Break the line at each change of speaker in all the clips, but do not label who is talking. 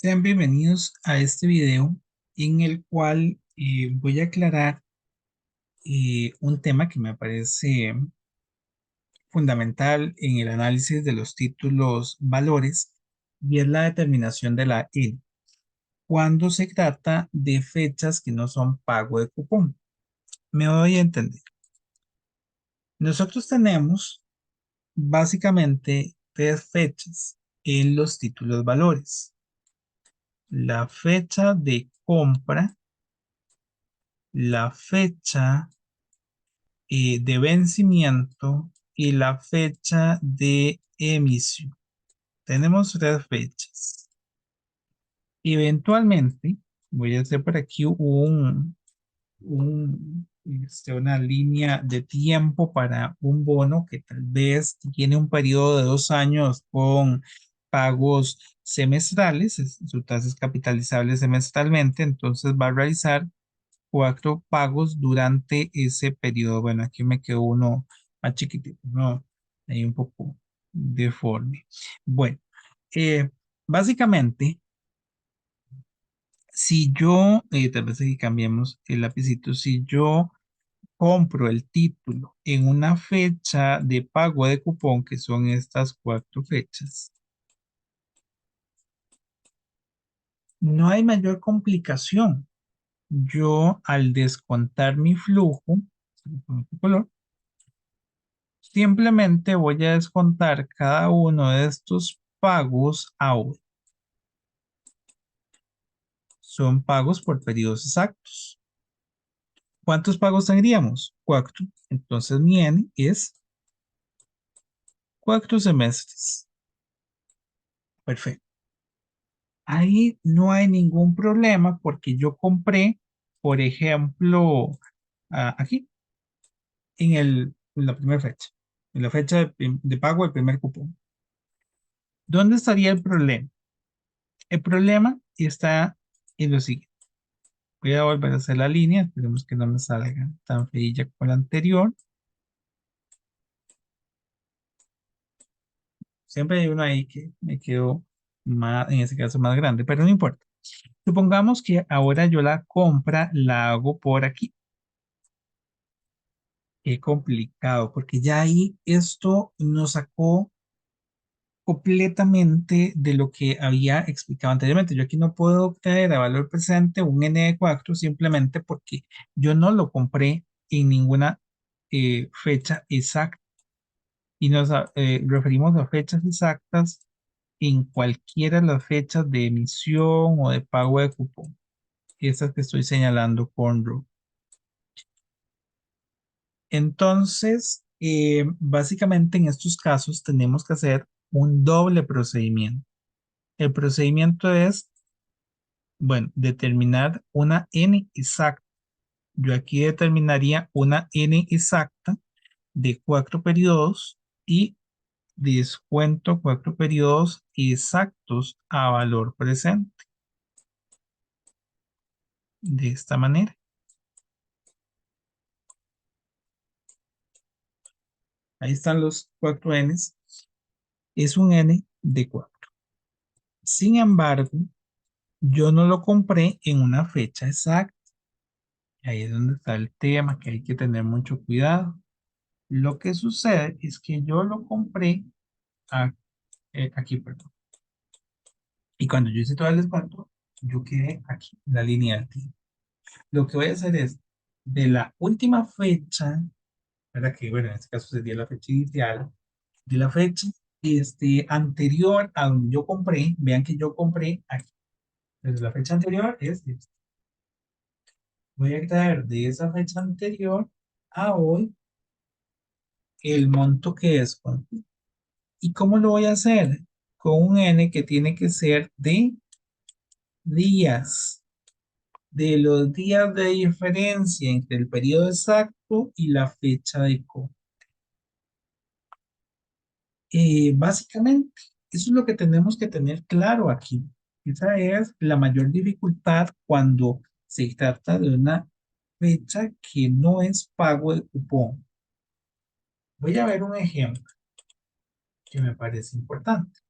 Sean bienvenidos a este video en el cual voy a aclarar un tema que me parece fundamental en el análisis de los títulos valores y es la determinación de la N cuando se trata de fechas que no son pago de cupón. Me doy a entender. Nosotros tenemos básicamente tres fechas en los títulos valores. La fecha de compra, la fecha de vencimiento y la fecha de emisión. Tenemos tres fechas. Eventualmente, voy a hacer por aquí una línea de tiempo para un bono que tal vez tiene un periodo de 2 años con pagos semestrales, su tasa es capitalizable semestralmente, entonces va a realizar 4 pagos durante ese periodo. Bueno, aquí me quedó uno más chiquitito, ¿no? Ahí un poco deforme. Bueno, eh, básicamente, si yo, tal vez aquí cambiemos el lapicito, si yo compro el título en una fecha de pago de cupón, que son estas 4 fechas, no hay mayor complicación. Yo al descontar mi flujo, color, simplemente voy a descontar cada uno de estos pagos ahora. Son pagos por periodos exactos. ¿Cuántos pagos tendríamos? 4. Entonces mi N es 4 semestres. Perfecto. Ahí no hay ningún problema porque yo compré, por ejemplo, aquí, en la primera fecha, en la fecha de pago del primer cupón. ¿Dónde estaría el problema? El problema está en lo siguiente. Voy a volver a hacer la línea. Esperemos que no me salga tan feilla como la anterior. Siempre hay uno ahí que me quedó más, en ese caso más grande, pero no importa. Supongamos que ahora yo la compra la hago por aquí. Qué complicado, porque ya ahí esto nos sacó completamente de lo que había explicado anteriormente. Yo aquí no puedo obtener a valor presente un N de 4 simplemente porque yo no lo compré en ninguna fecha exacta. Y nos referimos a fechas exactas en cualquiera de las fechas de emisión o de pago de cupón. Estas que estoy señalando con rojo. Entonces, básicamente en estos casos tenemos que hacer un doble procedimiento. El procedimiento es, bueno, determinar una N exacta. Yo aquí determinaría una N exacta de 4 periodos y descuento 4 periodos exactos a valor presente. De esta manera. Ahí están los 4 Ns. Es un N de 4. Sin embargo, yo no lo compré en una fecha exacta. Ahí es donde está el tema, que hay que tener mucho cuidado. Lo que sucede es que yo lo compré a- aquí, perdón. Y cuando yo hice todo el descuento, yo quedé aquí, en la línea del tiempo. Lo que voy a hacer es, de la última fecha, para que, bueno, en este caso sería la fecha inicial, de la fecha anterior a donde yo compré, vean que yo compré aquí. Desde la fecha anterior es esta. Voy a traer de esa fecha anterior a hoy el monto que es. ¿Y cómo lo voy a hacer? Con un N que tiene que ser de días, de los días de diferencia entre el periodo exacto y la fecha de compra. Básicamente, eso es lo que tenemos que tener claro aquí. Esa es la mayor dificultad cuando se trata de una fecha que no es pago de cupón. Voy a ver un ejemplo que me parece importante.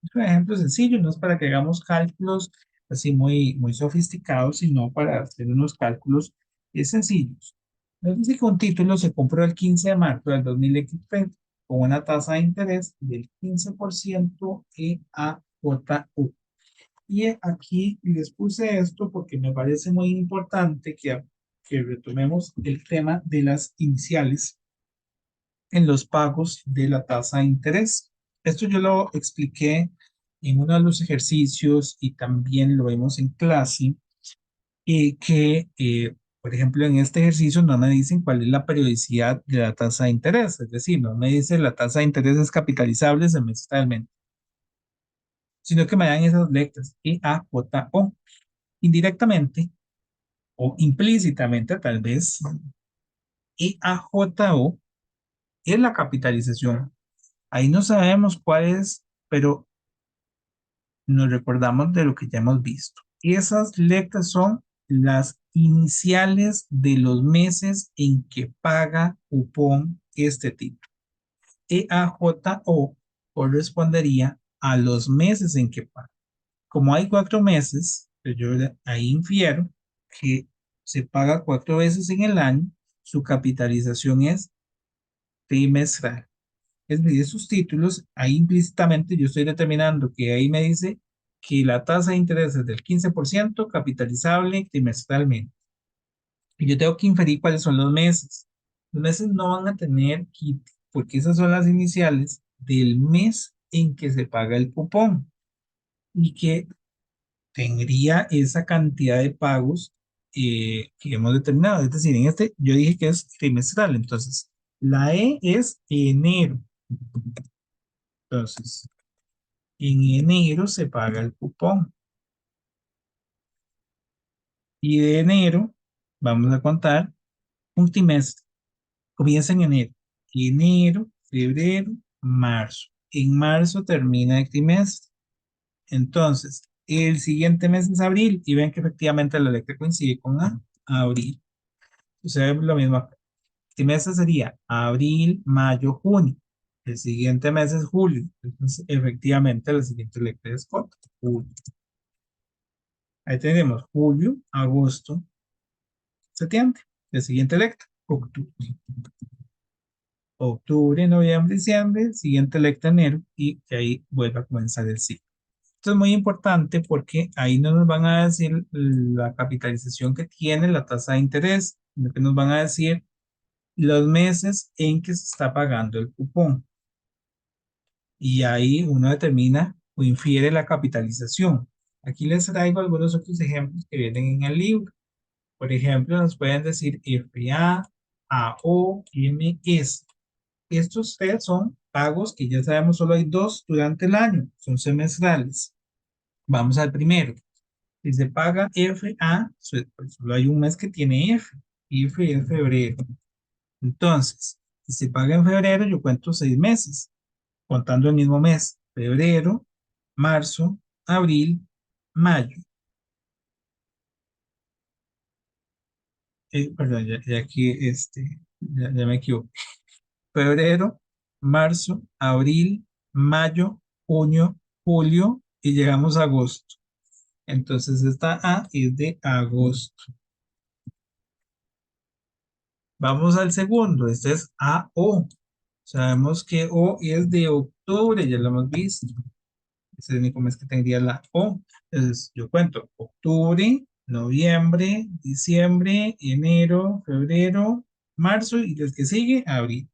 Es un ejemplo sencillo, no es para que hagamos cálculos así muy sofisticados, sino para hacer unos cálculos sencillos. Nos dice que un título se compró el 15 de marzo del 2023 con una tasa de interés del 15% EAJU. Y aquí les puse esto porque me parece muy importante que retomemos el tema de las iniciales en los pagos de la tasa de interés. Esto yo lo expliqué en uno de los ejercicios y también lo vemos en clase, por ejemplo, en este ejercicio no me dicen cuál es la periodicidad de la tasa de interés, es decir, no me dice la tasa de interés es capitalizable semestralmente, sino que me dan esas letras EAJO. Indirectamente o implícitamente, tal vez, EAJO es la capitalización. Ahí no sabemos cuál es, pero nos recordamos de lo que ya hemos visto. Esas letras son las iniciales de los meses en que paga cupón este tipo. EAJO correspondería a los meses en que paga. Como hay 4 meses, pues yo ahí infiero que se paga 4 veces en el año, su capitalización es trimestral. Es decir, esos títulos, ahí implícitamente yo estoy determinando que ahí me dice que la tasa de interés es del 15% capitalizable trimestralmente. Y yo tengo que inferir cuáles son los meses. Los meses no van a tener quite, porque esas son las iniciales del mes en que se paga el cupón y que tendría esa cantidad de pagos que hemos determinado. Es decir, en este yo dije que es trimestral, entonces la E es enero. Entonces, en enero se paga el cupón. Y de enero, vamos a contar un trimestre. Comienza en enero. Enero, febrero, marzo. En marzo termina el trimestre. Entonces, el siguiente mes es abril. Y ven que efectivamente la letra coincide con abril. O sea, lo mismo acá. El trimestre sería abril, mayo, junio. El siguiente mes es julio. Entonces, efectivamente, la siguiente letra es J, julio. Ahí tenemos julio, agosto, septiembre. El siguiente letra, octubre. Octubre, noviembre, diciembre, siguiente letra enero y que ahí vuelve a comenzar el ciclo. Esto es muy importante porque ahí no nos van a decir la capitalización que tiene la tasa de interés, sino que nos van a decir los meses en que se está pagando el cupón. Y ahí uno determina o infiere la capitalización. Aquí les traigo algunos otros ejemplos que vienen en el libro. Por ejemplo, nos pueden decir FA, AO, MS. Estos tres son pagos que ya sabemos solo hay dos durante el año, son semestrales. Vamos al primero. Si se paga FA, pues solo hay un mes que tiene F. F es febrero. Entonces, si se paga en febrero, yo cuento 6 meses, contando el mismo mes. Febrero, marzo, abril, mayo. Perdón, ya aquí ya me equivoqué. Febrero, marzo, abril, mayo, junio, julio y llegamos a agosto. Entonces esta A es de agosto. Vamos al segundo, este es AO. Sabemos que O es de octubre, ya lo hemos visto. Es el único mes que tendría la O. Entonces yo cuento octubre, noviembre, diciembre, enero, febrero, marzo y el que sigue, abril.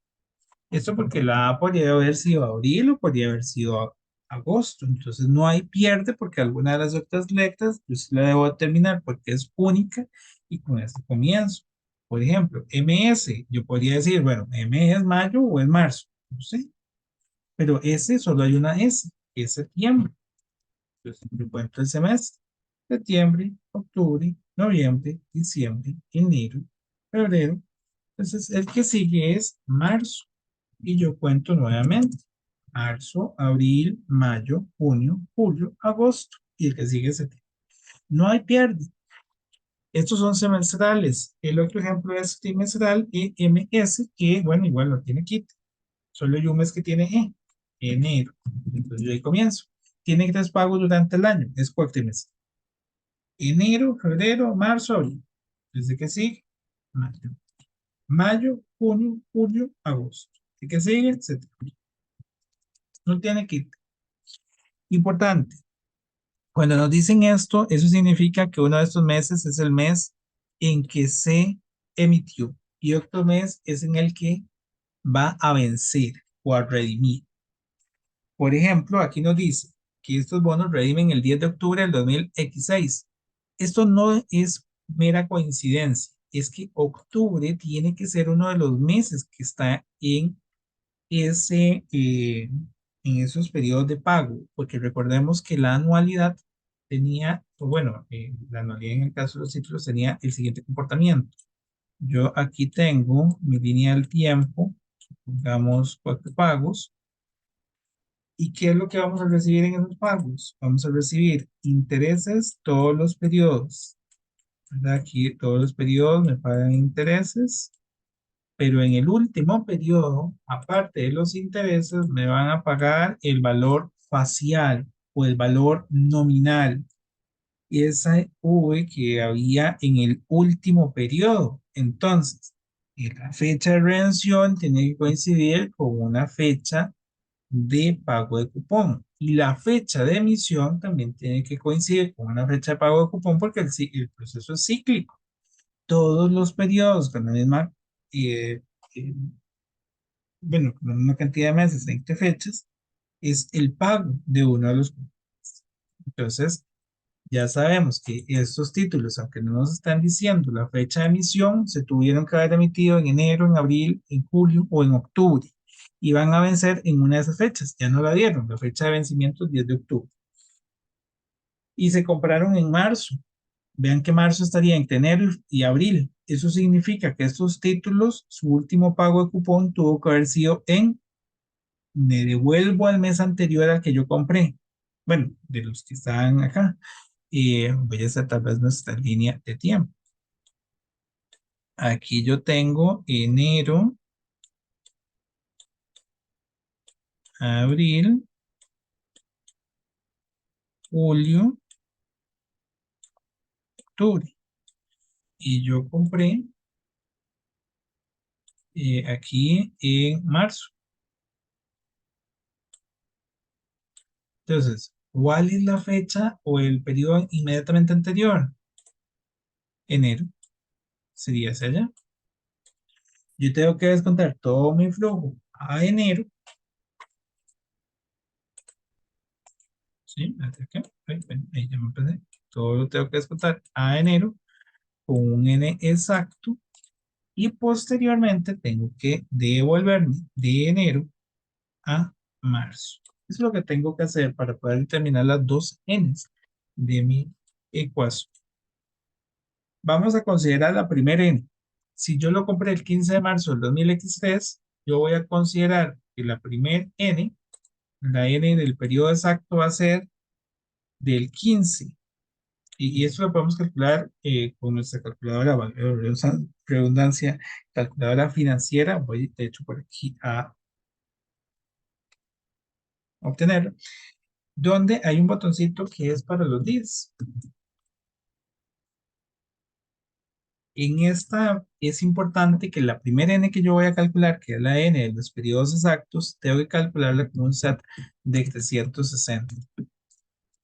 Esto porque la A podría haber sido abril o podría haber sido agosto. Entonces no hay pierde porque alguna de las otras letras yo sí la debo determinar porque es única y con este comienzo. Por ejemplo, MS, yo podría decir, bueno, M es mayo o es marzo, no sé, pero S solo hay una S, que es septiembre. Entonces yo cuento el semestre, septiembre, octubre, noviembre, diciembre, enero, febrero. Entonces el que sigue es marzo y yo cuento nuevamente. Marzo, abril, mayo, junio, julio, agosto y el que sigue es septiembre. No hay pierde. Estos son semestrales. El otro ejemplo es trimestral EMS, que bueno, igual no tiene quite. Solo hay un mes que tiene enero. Entonces yo ahí comienzo. tiene 3 pagos durante el año, es cuatrimestre. Enero, febrero, marzo, abril. Desde que sigue, mayo. Mayo, junio, julio, agosto. Desde que sigue, septiembre. No tiene que ir. Importante. Cuando nos dicen esto, eso significa que uno de estos meses es el mes en que se emitió y otro mes es en el que va a vencer o a redimir. Por ejemplo, aquí nos dice que estos bonos redimen el 10 de octubre del 2016. Esto no es mera coincidencia, es que octubre tiene que ser uno de los meses que está ese, eh, en esos periodos de pago, porque recordemos que la anualidad tenía, o bueno, la anualidad en el caso de los títulos tenía el siguiente comportamiento. Yo aquí tengo mi línea del tiempo, digamos 4 pagos, ¿y qué es lo que vamos a recibir en esos pagos? Vamos a recibir intereses todos los periodos, ¿verdad? Aquí todos los periodos me pagan intereses, pero en el último periodo, aparte de los intereses, me van a pagar el valor facial o el valor nominal, esa V que había en el último periodo. Entonces, la fecha de redención tiene que coincidir con una fecha de pago de cupón. Y la fecha de emisión también tiene que coincidir con una fecha de pago de cupón porque el proceso es cíclico. Todos los periodos con la misma, eh, eh, bueno, con la misma cantidad de meses, 20 fechas, es el pago de uno de los cupones. Entonces, ya sabemos que estos títulos, aunque no nos están diciendo la fecha de emisión, se tuvieron que haber emitido en enero, en abril, en julio o en octubre. Y van a vencer en una de esas fechas. Ya no la dieron. La fecha de vencimiento es 10 de octubre. Y se compraron en marzo. Vean que marzo estaría entre enero y abril. Eso significa que estos títulos, su último pago de cupón tuvo que haber sido me devuelvo al mes anterior al que yo compré. Bueno, de los que están acá. Y voy a hacer tal vez nuestra línea de tiempo. Aquí yo tengo enero, abril, julio, octubre. Y yo compré aquí en marzo. Entonces, ¿cuál es la fecha o el periodo inmediatamente anterior? Enero, sería hacia allá. Yo tengo que descontar todo mi flujo a enero. ¿Sí? Ahí ya me empecé. Todo lo tengo que descontar a enero con un N exacto y posteriormente tengo que devolverme de enero a marzo. Eso es lo que tengo que hacer para poder determinar las dos N's de mi ecuación. Vamos a considerar la primera N. Si yo lo compré el 15 de marzo del 2003, yo voy a considerar que la primera N, la N del periodo exacto va a ser del 15. Y eso lo podemos calcular con nuestra calculadora, valga la redundancia, calculadora financiera. Voy de hecho por aquí a obtenerlo, donde hay un botoncito que es para los días. En esta es importante que la primera N que yo voy a calcular, que es la N de los periodos exactos, tengo que calcularla con un set de 360.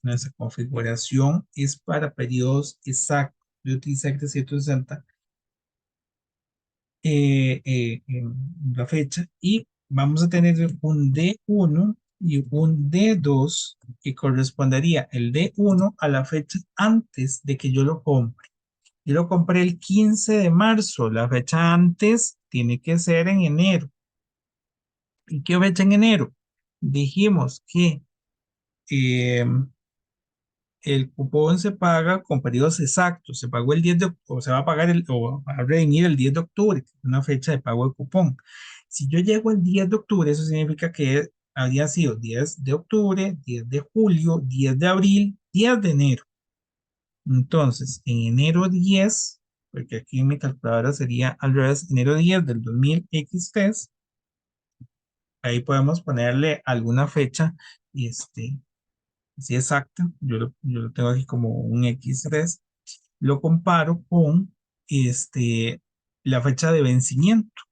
Nuestra configuración es para periodos exactos. Yo utilicé 360 en la fecha y vamos a tener un D1 y un D2 que correspondería el D1 a la fecha antes de que yo lo compre. Yo lo compré el 15 de marzo, la fecha antes tiene que ser en enero. ¿Y qué fecha en enero? Dijimos que eh, el cupón se paga con periodos exactos. Se pagó el 10 de octubre, o se va a pagar o va a redimir el 10 de octubre, una fecha de pago de cupón. Si yo llego el 10 de octubre, eso significa que habría sido 10 de octubre, 10 de julio, 10 de abril, 10 de enero. Entonces, en enero 10, porque aquí en mi calculadora sería al revés, enero 10 del 2003, ahí podemos ponerle alguna fecha, este, así exacta, yo lo tengo aquí como un X3, lo comparo con la fecha de vencimiento.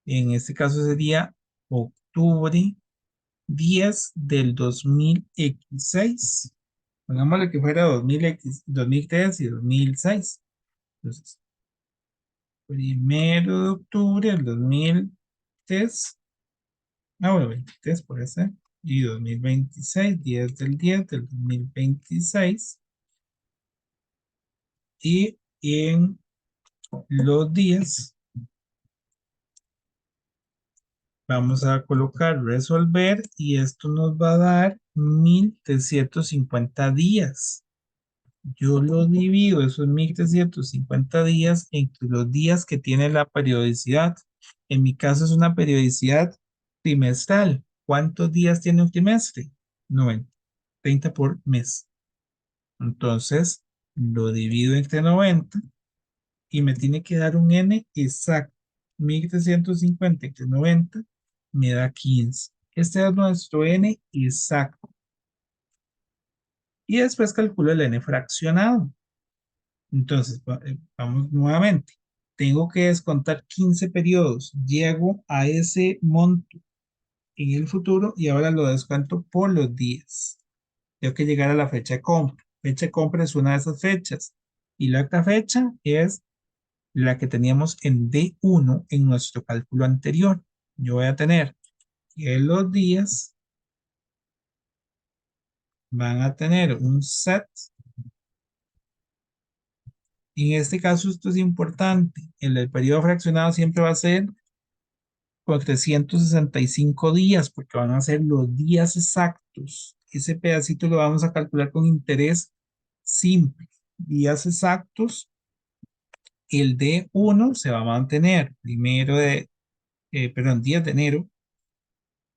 En este caso sería octubre 10 del 2006. Pongámosle que fuera 2000X, 2003 y 2006. Entonces, primero de octubre del 2003, bueno, 23 puede ser, y 2026, 10 del 10 del 2026. Y en los días vamos a colocar resolver y esto nos va a dar 1350 días. Yo lo divido esos 1350 días entre los días que tiene la periodicidad. En mi caso es una periodicidad trimestral. ¿Cuántos días tiene un trimestre? 90, 30 por mes. Entonces lo divido entre 90 y me tiene que dar un n exacto. 1350 entre 90 me da 15. Este es nuestro n exacto. Y después calculo el n fraccionado. Entonces, vamos nuevamente. Tengo que descontar 15 periodos. Llego a ese monto en el futuro y ahora lo descuento por los días. Tengo que llegar a la fecha de compra. Fecha de compra es una de esas fechas. Y la otra fecha es la que teníamos en D1 en nuestro cálculo anterior. Yo voy a tener que los días van a tener un set. En este caso, esto es importante. El periodo fraccionado siempre va a ser por 365 días, porque van a ser los días exactos. Ese pedacito lo vamos a calcular con interés simple. Días exactos, el D1 se va a mantener perdón, 10 de enero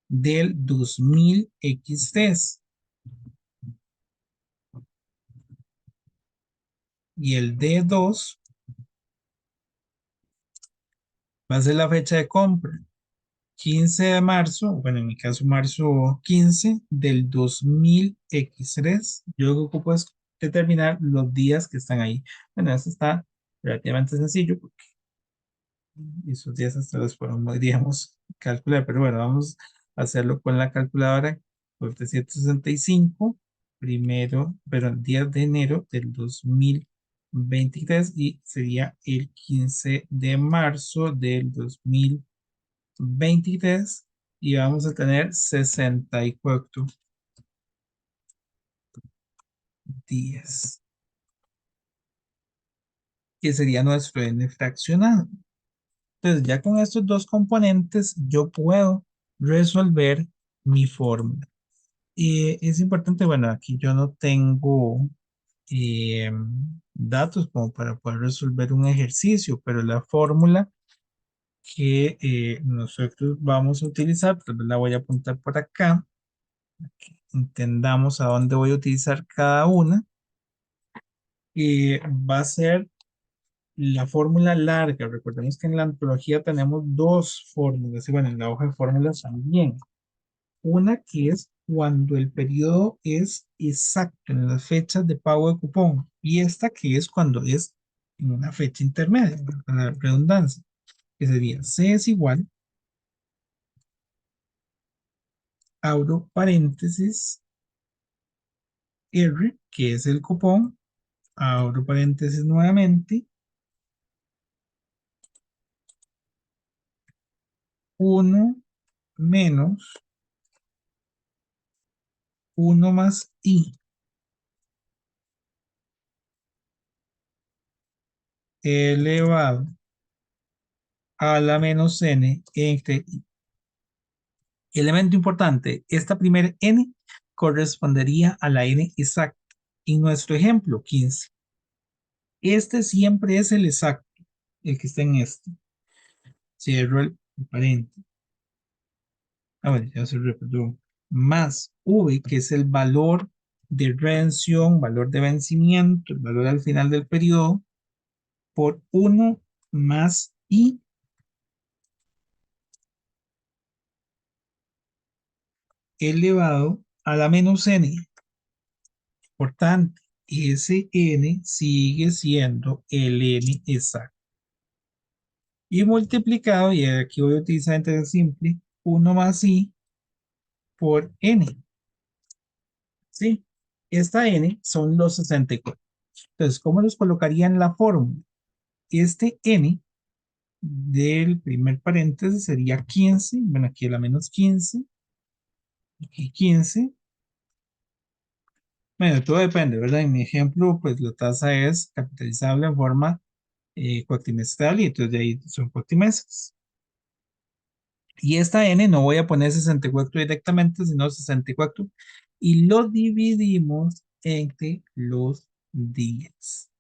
del 2000X3 y el D2 va a ser la fecha de compra. 15 de marzo, bueno, en mi caso marzo 15 del 2000X3. Yo lo que ocupo es determinar los días que están ahí. Bueno, eso está relativamente sencillo porque esos días hasta los podríamos calcular, pero bueno, vamos a hacerlo con la calculadora por 365, primero, pero 10 de enero del 2023 y sería el 15 de marzo del 2023 y vamos a tener 64 días, que sería nuestro n fraccionado. Entonces, ya con estos dos componentes, yo puedo resolver mi fórmula. Y es importante, bueno, aquí yo no tengo eh, datos como para poder resolver un ejercicio, pero la fórmula que nosotros vamos a utilizar, tal vez la voy a apuntar por acá, entendamos a dónde voy a utilizar cada una, va a ser la fórmula larga. Recordemos que en la antología tenemos dos fórmulas, y bueno, en la hoja de fórmulas también. Una que es cuando el periodo es exacto en las fechas de pago de cupón, y esta que es cuando es en una fecha intermedia, para la redundancia, que sería C es igual, abro paréntesis, R, que es el cupón, abro paréntesis nuevamente, 1 menos 1 más I elevado a la menos n entre I. Elemento importante, esta primera n correspondería a la n exacta. En nuestro ejemplo, 15. Este siempre es el exacto, el que está en este. Cierro el paréntesis. Bueno, ya se repitió. Más v, que es el valor de redención, valor de vencimiento, el valor al final del periodo, por 1 más i elevado a la menos n. Importante, ese n sigue siendo el n exacto. Y multiplicado, y aquí voy a utilizar entre simple, 1 más i por n. ¿Sí? Esta n son los 64. Entonces, ¿cómo los colocaría en la fórmula? Este n del primer paréntesis sería 15. Bueno, aquí la menos 15. Aquí 15. Bueno, todo depende, ¿verdad? En mi ejemplo, pues la tasa es capitalizable en forma cuatrimestral y entonces de ahí son cuatrimestres. Y esta n no voy a poner 64 directamente, sino 64 y lo dividimos entre los días.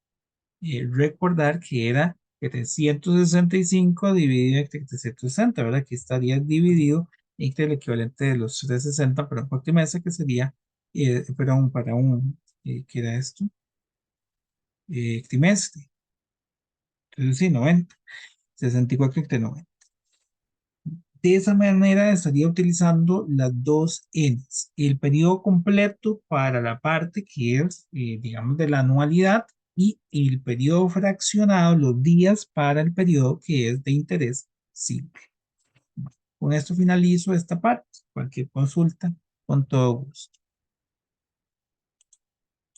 Recordar que era 365 dividido entre 360, ¿verdad? Aquí estaría dividido entre el equivalente de los 360 para un cuatrimestre, que sería, perdón, para un, ¿qué era esto? Trimestre. Entonces sí, 90. 64 entre 90. De esa manera estaría utilizando las dos N's. El periodo completo para la parte que es, digamos, de la anualidad y el periodo fraccionado, los días para el periodo que es de interés simple. Con esto finalizo esta parte. Cualquier consulta, con todo gusto.